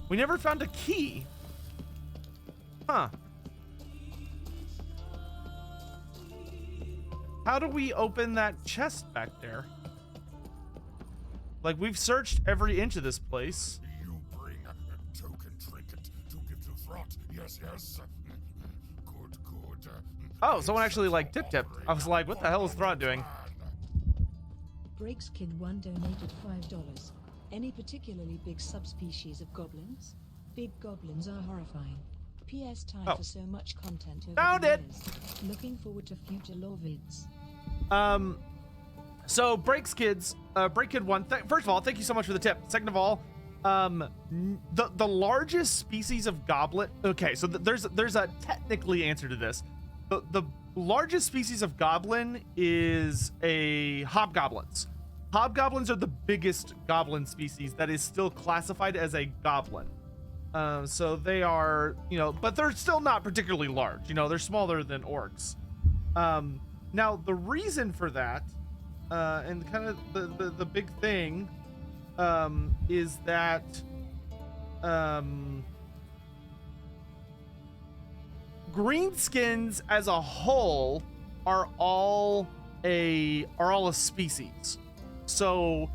We never found a key. Huh. How do we open that chest back there? Like, we've searched every inch of this place. You bring a token trinket to give to Throt. Yes, yes. Good, good. Oh, someone actually, like, tip-tipped. I was like, what the hell is Throt doing? Breakskid1 donated $5. Any particularly big subspecies of goblins? Big goblins are horrifying. P.S. Time for so much content over Found the it! years. Looking forward to future lore vids. So Breakskid1, first of all, thank you so much for the tip. Second of all, the largest species of goblin. Okay, so there's a technically answer to this. The largest species of goblin is a hobgoblins. Hobgoblins are the biggest goblin species that is still classified as a goblin. So they are, you know, but they're still not particularly large. You know, they're smaller than orcs. Now the reason for that, and kind of the big thing, is that, greenskins as a whole are all a species. So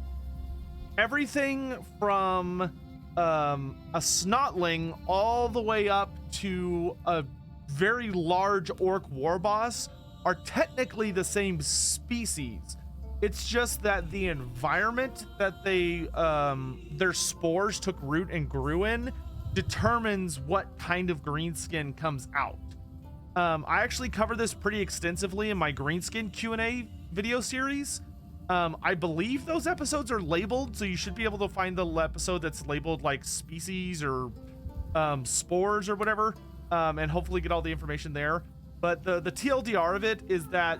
everything from a snotling all the way up to a very large orc war boss are technically the same species. It's just that the environment that they their spores took root and grew in determines what kind of greenskin comes out. I actually cover this pretty extensively in my greenskin Q&A video series. I believe those episodes are labeled, so you should be able to find the episode that's labeled like species or spores or whatever, and hopefully get all the information there. But the TLDR of it is that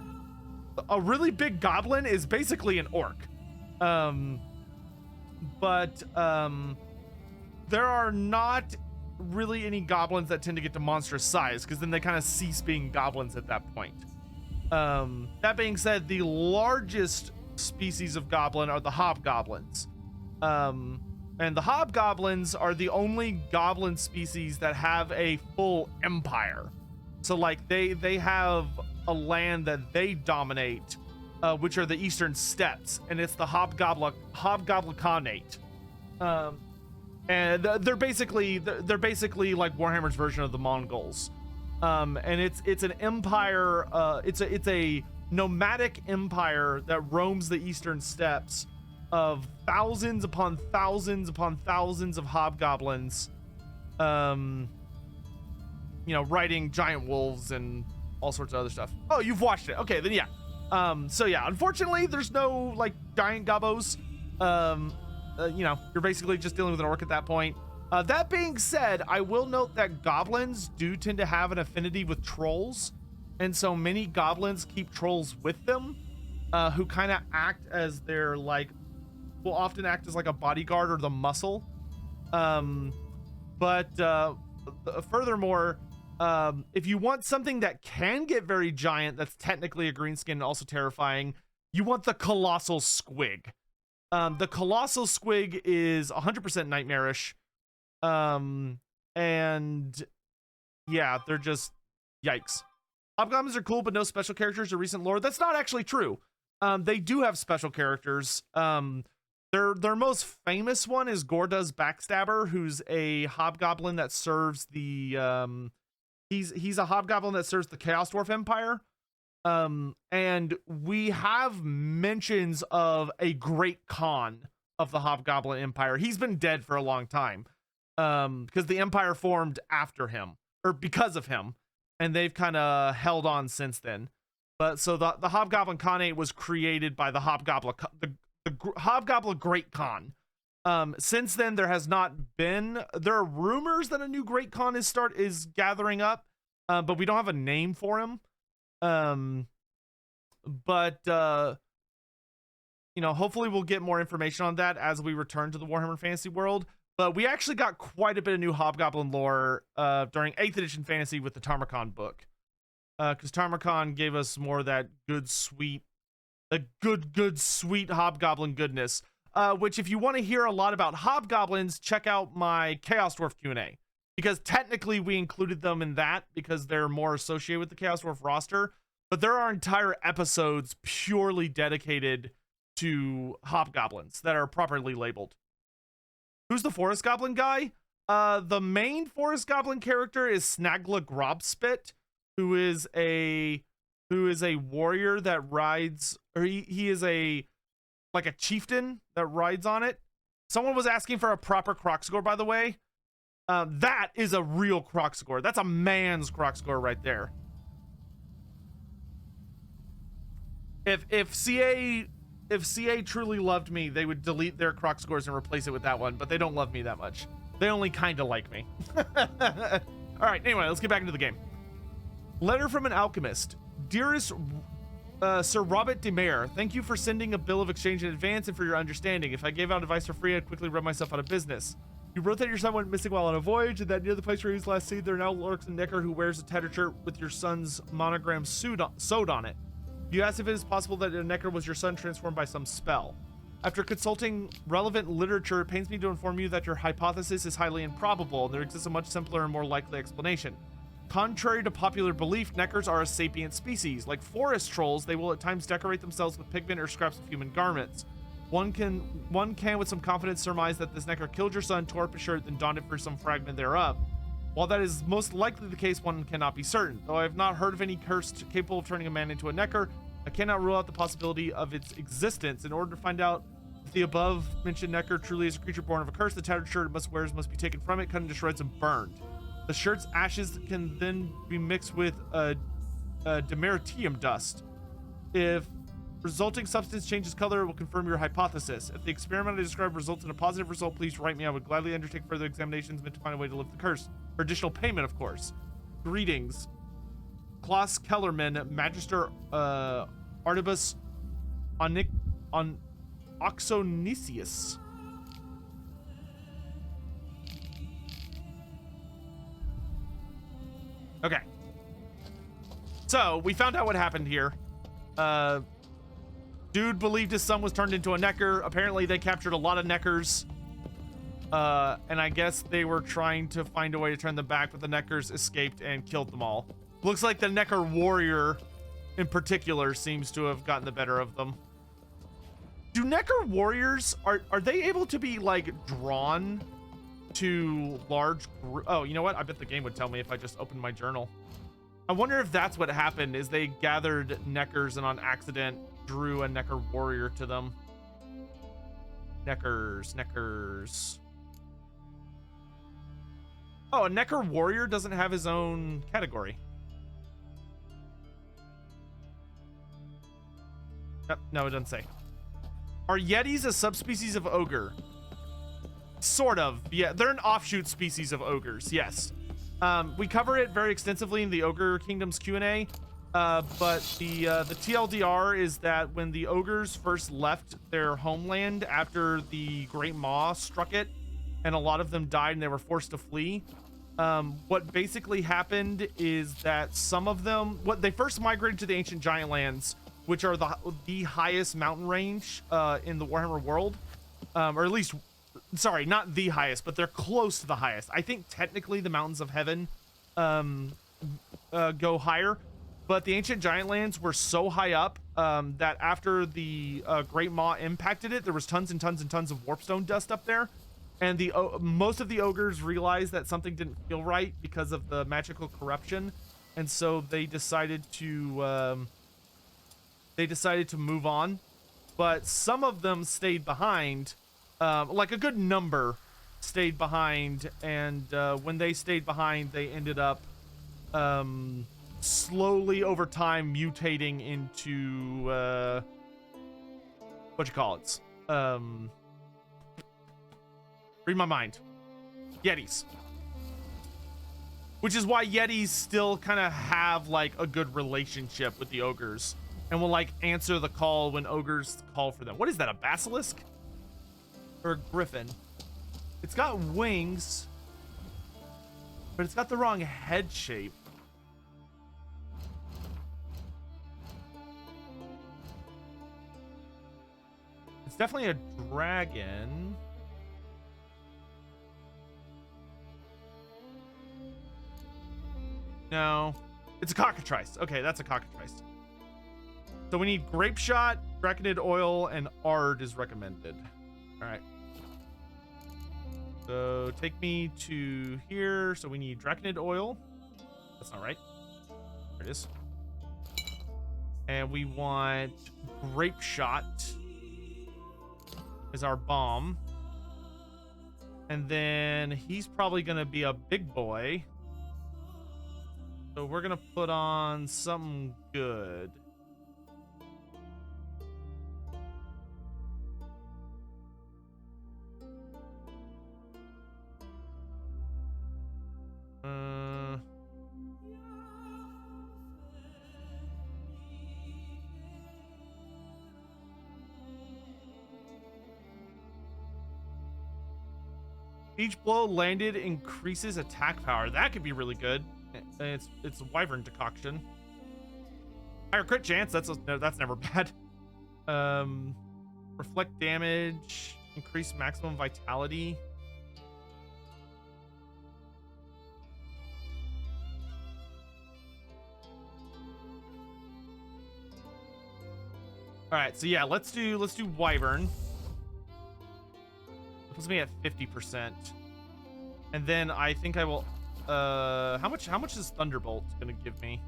a really big goblin is basically an orc. But there are not really any goblins that tend to get to monstrous size, because then they kind of cease being goblins at that point. That being said, the largest species of goblin are the hobgoblins. And the hobgoblins are the only goblin species that have a full empire. So like they have a land that they dominate, which are the Eastern Steppes, and it's the Hobgoblin Khanate. And they're basically like Warhammer's version of the Mongols. And it's an empire. It's a nomadic empire that roams the Eastern Steppes of thousands upon thousands upon thousands of hobgoblins. You know, riding giant wolves and all sorts of other stuff. Oh, you've watched it. Okay, then yeah. So yeah, unfortunately, there's no like giant gobbos. You know, you're basically just dealing with an orc at that point. That being said, I will note that goblins do tend to have an affinity with trolls, and so many goblins keep trolls with them, who kind of act as their like, will often act as like a bodyguard or the muscle. Furthermore, if you want something that can get very giant, that's technically a greenskin and also terrifying, you want the colossal squig. The colossal squig is 100% nightmarish. And yeah, they're just yikes. Hobgoblins are cool, but no special characters or recent lore. That's not actually true. They do have special characters. Their most famous one is Gorda's Backstabber, who's a hobgoblin that serves the he's a hobgoblin that serves the Chaos Dwarf Empire. And we have mentions of a great Khan of the Hobgoblin Empire. He's been dead for a long time, because the Empire formed after him, or because of him, and they've kind of held on since then. But so the Hobgoblin Khanate was created by the Hobgoblin Great Khan. Since then, there has not been. There are rumors that a new Great Khan is gathering up, but we don't have a name for him. You know, hopefully we'll get more information on that as we return to the Warhammer Fantasy world. But we actually got quite a bit of new Hobgoblin lore during 8th edition Fantasy with the Tarmakhan book, because Tarmakhan gave us more of that good sweet Hobgoblin goodness. which if you want to hear a lot about hobgoblins, check out my Chaos Dwarf Q&A, because technically we included them in that because they're more associated with the Chaos Dwarf roster, but there are entire episodes purely dedicated to hobgoblins that are properly labeled. Who's the Forest Goblin guy? The main Forest Goblin character is Snagla Grobspit, who is a warrior that rides, or he is like a chieftain that rides on it. Someone was asking for a proper Crocscore, by the way. That is a real Crocscore. That's a man's Crocscore right there. If CA truly loved me, they would delete their Crocscores and replace it with that one, but they don't love me that much. They only kind of like me. All right, anyway, let's get back into the game. Letter from an alchemist. Dearest Sir Robert de Mayer, thank you for sending a bill of exchange in advance and for your understanding. If I gave out advice for free, I'd quickly run myself out of business. You wrote that your son went missing while on a voyage, and that near the place where he was last seen, there now lurks a necker who wears a tattered shirt with your son's monogram sewed on it. You asked if it is possible that a necker was your son transformed by some spell. After consulting relevant literature, it pains me to inform you that your hypothesis is highly improbable, and there exists a much simpler and more likely explanation. Contrary to popular belief, neckers are a sapient species. Like forest trolls, they will at times decorate themselves with pigment or scraps of human garments. One can with some confidence surmise that this necker killed your son, tore up his shirt, then donned it for some fragment thereof. While that is most likely the case, one cannot be certain. Though I have not heard of any curse capable of turning a man into a necker, I cannot rule out the possibility of its existence. In order to find out if the above-mentioned necker truly is a creature born of a curse, the tattered shirt it wears must be taken from it, cut into shreds, and burned. The shirt's ashes can then be mixed with demeritium dust. If resulting substance changes color, it will confirm your hypothesis. If the experiment I described results in a positive result, please write me. I would gladly undertake further examinations meant to find a way to lift the curse. For additional payment, of course. Greetings. Klaus Kellerman, Magister Artibus Oxonisius. Okay. So, we found out what happened here. Dude believed his son was turned into a necker. Apparently, they captured a lot of neckers. And I guess they were trying to find a way to turn them back, but the neckers escaped and killed them all. Looks like the necker warrior in particular seems to have gotten the better of them. Do necker warriors, are they able to be like drawn to large oh, you know what? I bet the game would tell me if I just opened my journal. I wonder if that's what happened, is they gathered neckers and on accident drew a necker warrior to them. Neckers. Oh, a necker warrior doesn't have his own category. No, it doesn't say. Are yetis a subspecies of ogre? Sort of. Yeah, they're an offshoot species of ogres. Yes. We cover it very extensively in the Ogre Kingdoms Q&A. But the TLDR is that when the ogres first left their homeland after the Great Maw struck it, and a lot of them died and they were forced to flee, what basically happened is that some of them, they first migrated to the Ancient Giant Lands, which are the highest mountain range in the Warhammer world, or at least, sorry, not the highest, but they're close to the highest. I think technically the Mountains of Heaven go higher, but the Ancient Giant Lands were so high up that after the Great Maw impacted it, there was tons and tons and tons of warpstone dust up there, and most of the ogres realized that something didn't feel right because of the magical corruption, and so they decided to move on. But some of them stayed behind, like a good number stayed behind, and when they stayed behind, they ended up slowly over time mutating into what you call it? Read my mind. Yetis. Which is why Yetis still kind of have like a good relationship with the ogres and will like answer the call when ogres call for them. What is that, a basilisk? Or a griffin? It's got wings, but it's got the wrong head shape. It's definitely a dragon. No, it's a cockatrice. Okay, that's a cockatrice. So we need grape shot, draconid oil, and ard is recommended. All right. So take me to here. So we need draconid oil. That's not right. There it is. And we want grape shot as our bomb. And then he's probably going to be a big boy. So we're going to put on something good. Each blow landed increases attack power. That could be really good. It's a wyvern decoction. Higher crit chance. That's never bad. Reflect damage. Increase maximum vitality. All right, so yeah, let's do wyvern. It puts me at 50%, and then I think I will. How much is Thunderbolt gonna give me?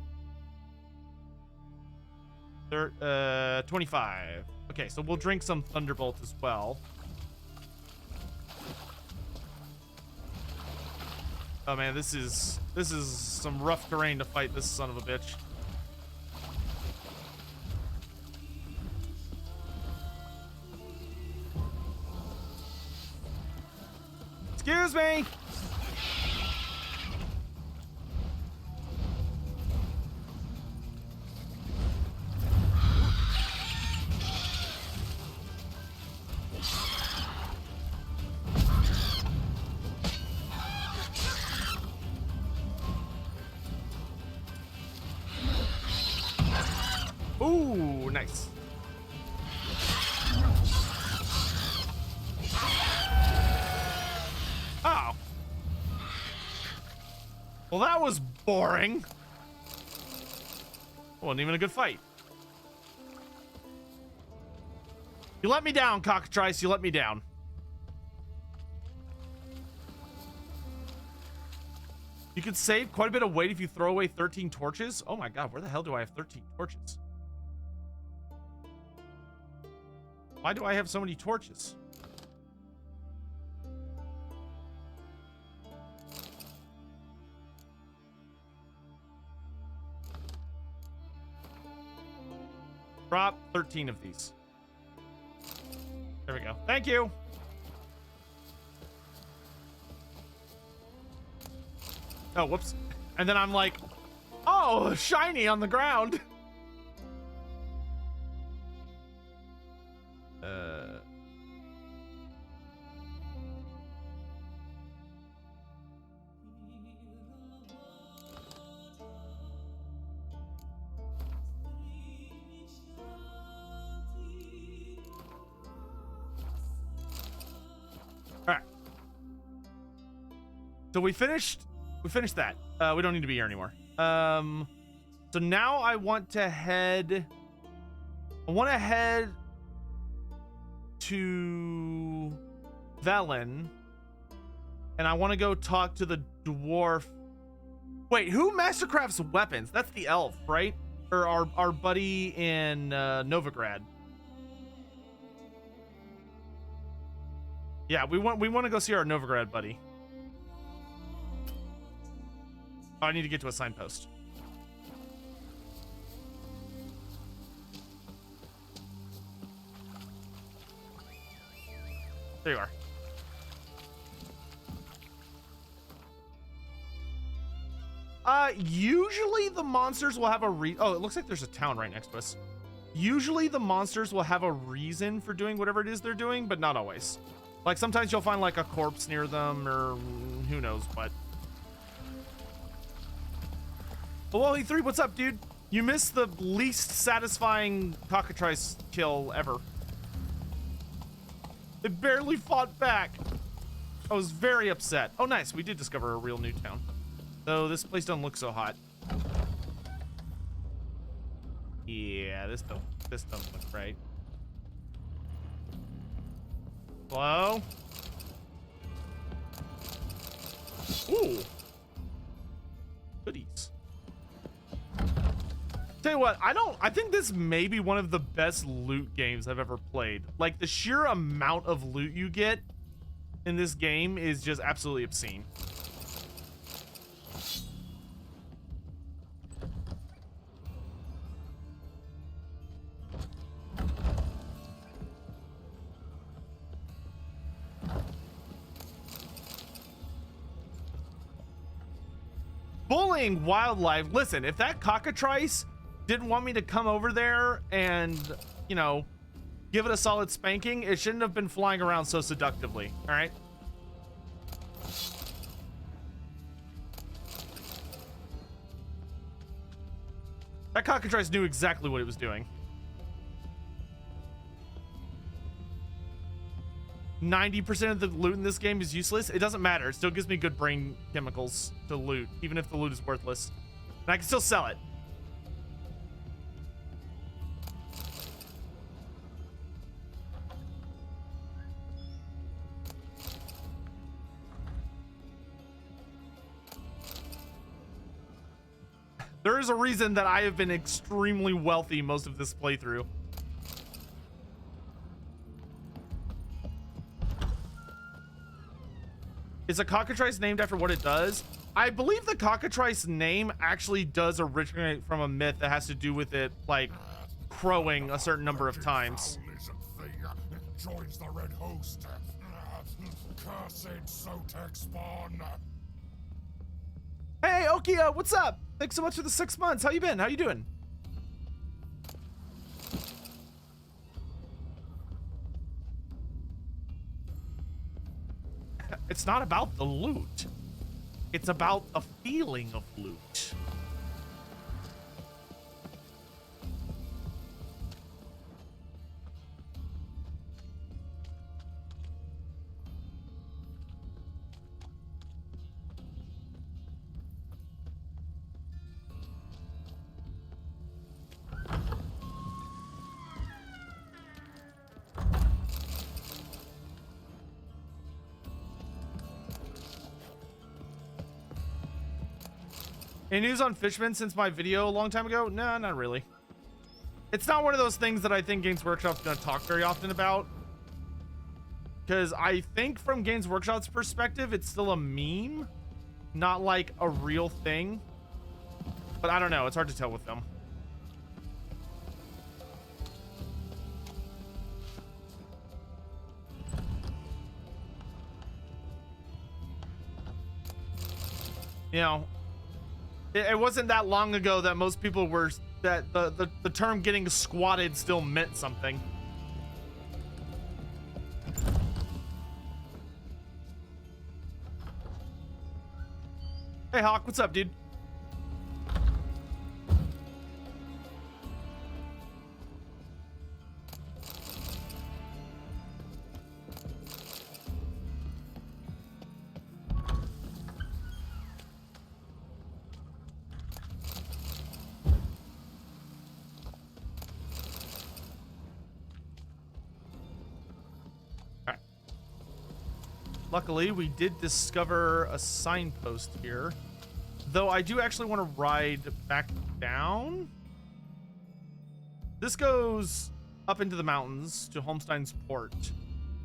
25. Okay, so we'll drink some Thunderbolt as well. Oh man, this is some rough terrain to fight this son of a bitch. Excuse me. Ooh, nice. Oh. Well, that was boring. Wasn't even a good fight. You let me down, cockatrice. You let me down. You could save quite a bit of weight if you throw away 13 torches. Oh my god, where the hell do I have 13 torches? Why do I have so many torches? Drop 13 of these. There we go. Thank you. Oh, whoops. And then I'm like, oh, shiny on the ground. All right. So we finished that. We don't need to be here anymore. So now I want to head to Velen, and I want to go talk to the dwarf. Wait, who mastercrafts weapons? That's the elf, right? Or our buddy in Novigrad. Yeah, we want to go see our Novigrad buddy. Oh, I need to get to a signpost. There you are. Usually the monsters will have a oh, it looks like there's a town right next to us. Usually the monsters will have a reason for doing whatever it is they're doing, but not always. Like sometimes you'll find like a corpse near them or who knows what. Oh, Wally 3, what's up, dude? You missed the least satisfying cockatrice kill ever. They barely fought back. I was very upset. Oh, nice. We did discover a real new town. Though this place doesn't look so hot. Yeah, this don't look right. Hello? Ooh. Goodies. Tell you what, I think this may be one of the best loot games I've ever played. Like, the sheer amount of loot you get in this game is just absolutely obscene. Bullying wildlife. Listen, if that cockatrice didn't want me to come over there and, you know, give it a solid spanking, it shouldn't have been flying around so seductively. All right. That cockatrice knew exactly what it was doing. 90% of the loot in this game is useless. It doesn't matter. It still gives me good brain chemicals to loot, even if the loot is worthless. And I can still sell it. There is a reason that I have been extremely wealthy most of this playthrough. Is a cockatrice named after what it does? I believe the cockatrice name actually does originate from a myth that has to do with it, like, crowing a certain number of times. Joins the red host. Cursed Sotek spawn. Hey, Okia, what's up? Thanks so much for the 6 months. How you been? How you doing? It's not about the loot. It's about the feeling of loot. Any news on Fishman since my video a long time ago? No, not really. It's not one of those things that I think Games Workshop's gonna talk very often about. Because I think from Games Workshop's perspective, it's still a meme, not like a real thing. But I don't know, it's hard to tell with them. You know, it wasn't that long ago that most people were, that the term getting squatted still meant something. Hey Hawk, what's up, dude? Luckily, we did discover a signpost here. Though I do actually want to ride back down. This goes up into the mountains to Holmstein's Port.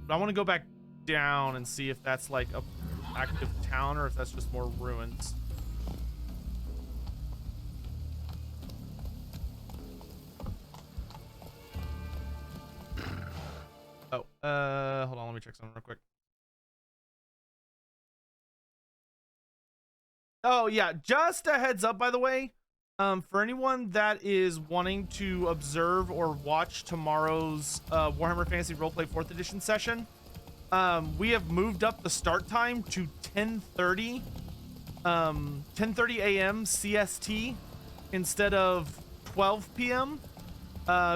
But I want to go back down and see if that's like a active town or if that's just more ruins. Oh, hold on, let me check something real quick. Oh yeah, just a heads up, by the way, for anyone that is wanting to observe or watch tomorrow's Warhammer Fantasy Roleplay 4th Edition session, we have moved up the start time to 10:30 a.m. CST instead of 12 p.m.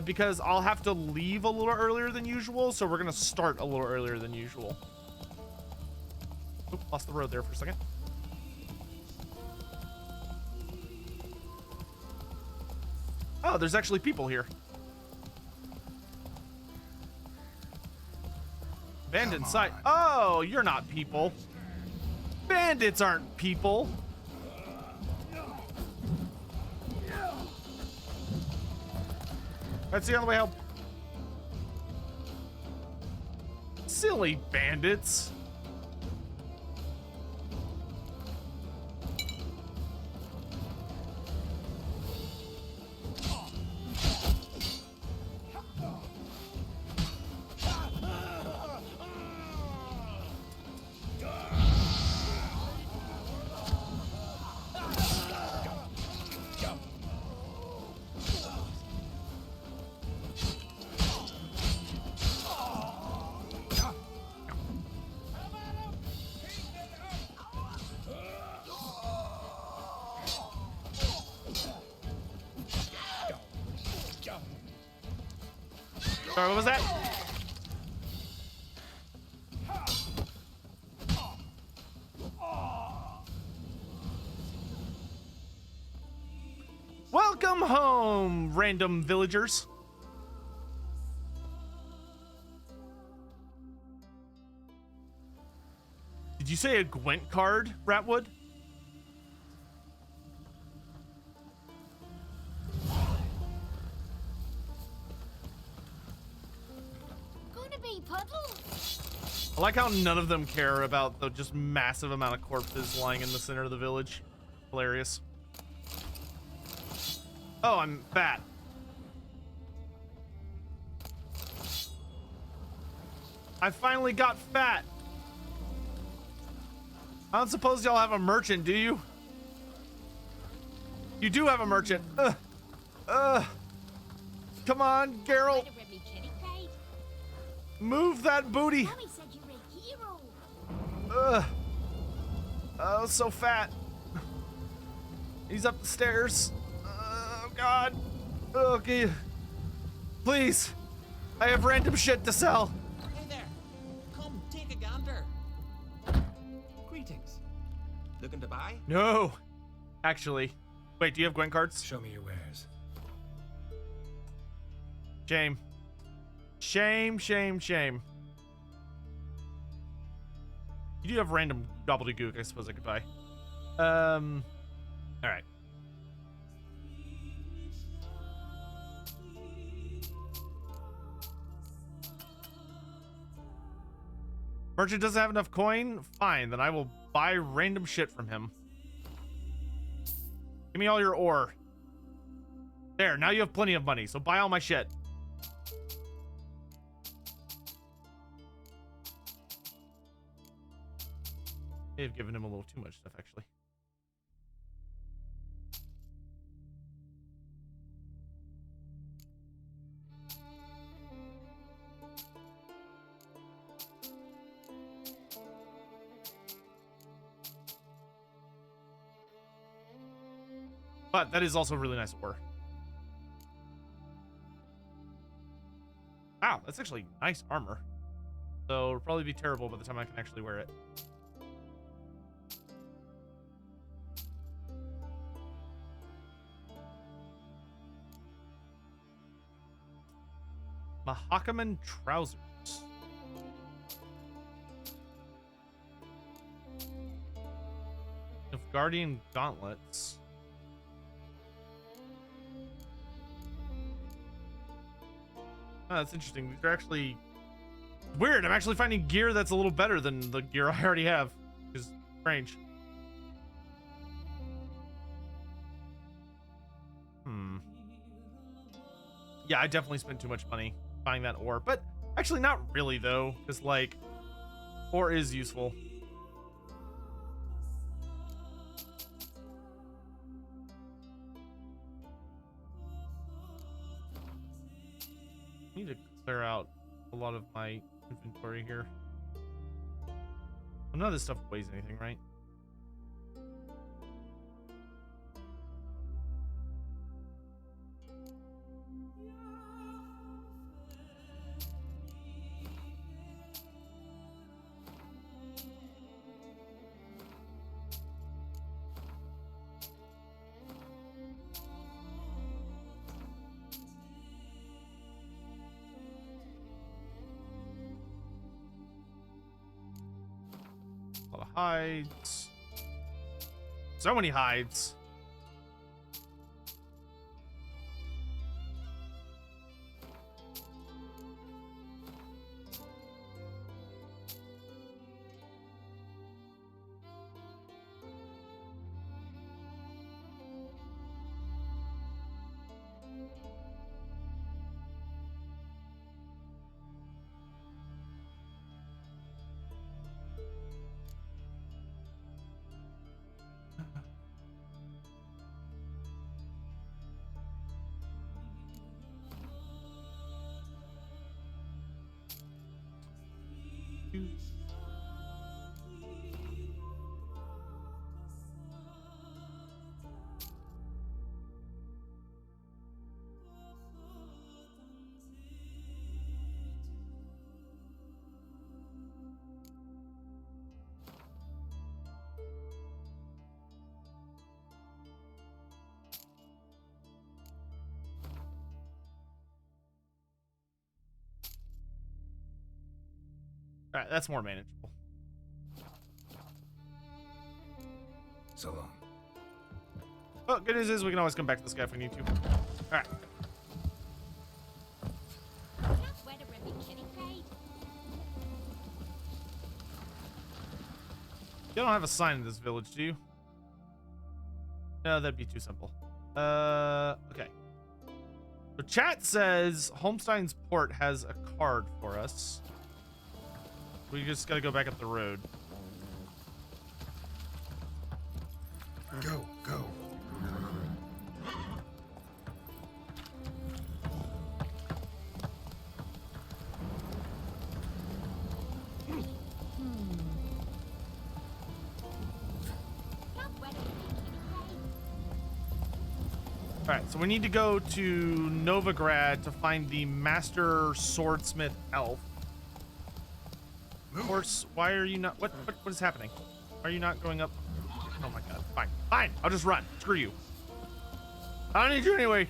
because I'll have to leave a little earlier than usual, so we're gonna start a little earlier than usual. Oop, lost the road there for a second. Oh, there's actually people here. Abandoned site. Oh, you're not people. Bandits aren't people. That's the only way help. Silly bandits. Sorry, what was that? Welcome home, random villagers. Did you say a Gwent card, Ratwood? I like how none of them care about the just massive amount of corpses lying in the center of the village. Hilarious. Oh, I'm fat. I finally got fat. I don't suppose y'all have a merchant, do you? You do have a merchant. Come on, Geralt. Move that booty. Oh, so fat. He's up the stairs. Oh, God. Okay. Please. I have random shit to sell. Hey there. Come, take a gander. Greetings. Looking to buy? No. Actually. Wait, do you have Gwent cards? Show me your wares. Shame. Shame, shame, shame. You do have random gobbledygook, I suppose I could buy. Alright. Merchant doesn't have enough coin? Fine, then I will buy random shit from him. Give me all your ore. There, now you have plenty of money, so buy all my shit. They've given him a little too much stuff, actually. But that is also really nice ore. Wow, that's actually nice armor. So it'll probably be terrible by the time I can actually wear it. Mahakaman trousers. Of Guardian gauntlets. Oh, that's interesting. These are actually weird. I'm actually finding gear that's a little better than the gear I already have. Which is strange. Yeah, I definitely spent too much money buying that ore, but actually not really though, because like ore is useful. I need to clear out a lot of my inventory here. None of this stuff weighs anything, right? A lot of hides. So many hides. All right, that's more manageable. So long. Oh, good news is we can always come back to this guy if we need to. All right. Where the ribbon kitty paid? You don't have a sign in this village, do you? No, that'd be too simple. Okay. So chat says Holmstein's Port has a card for us. We just gotta go back up the road. Go, go. Alright, so we need to go to Novigrad to find the Master Swordsmith Elf. Of course, why are you not... What is happening? Why are you not going up? Oh my god. Fine. Fine. I'll just run. Screw you. I don't need you anyway.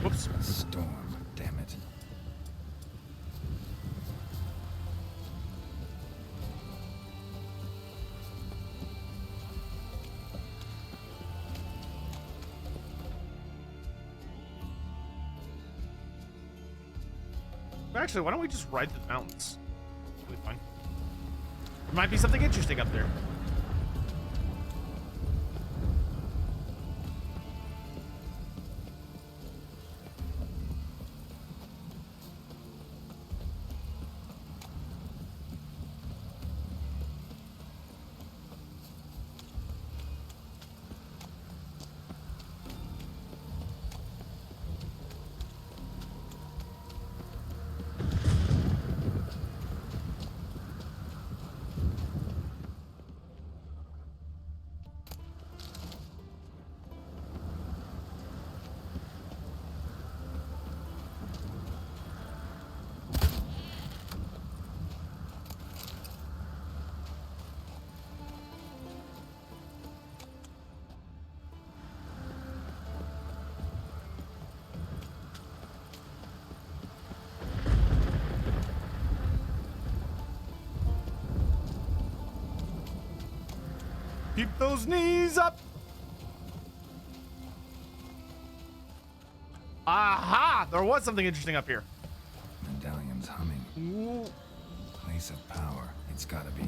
Whoops. A storm, damn it. Actually, why don't we just ride the mountains? Really fine. There might be something interesting up there. Keep those knees up. Aha! There was something interesting up here. Medallion's humming. Ooh. Place of power. It's gotta be.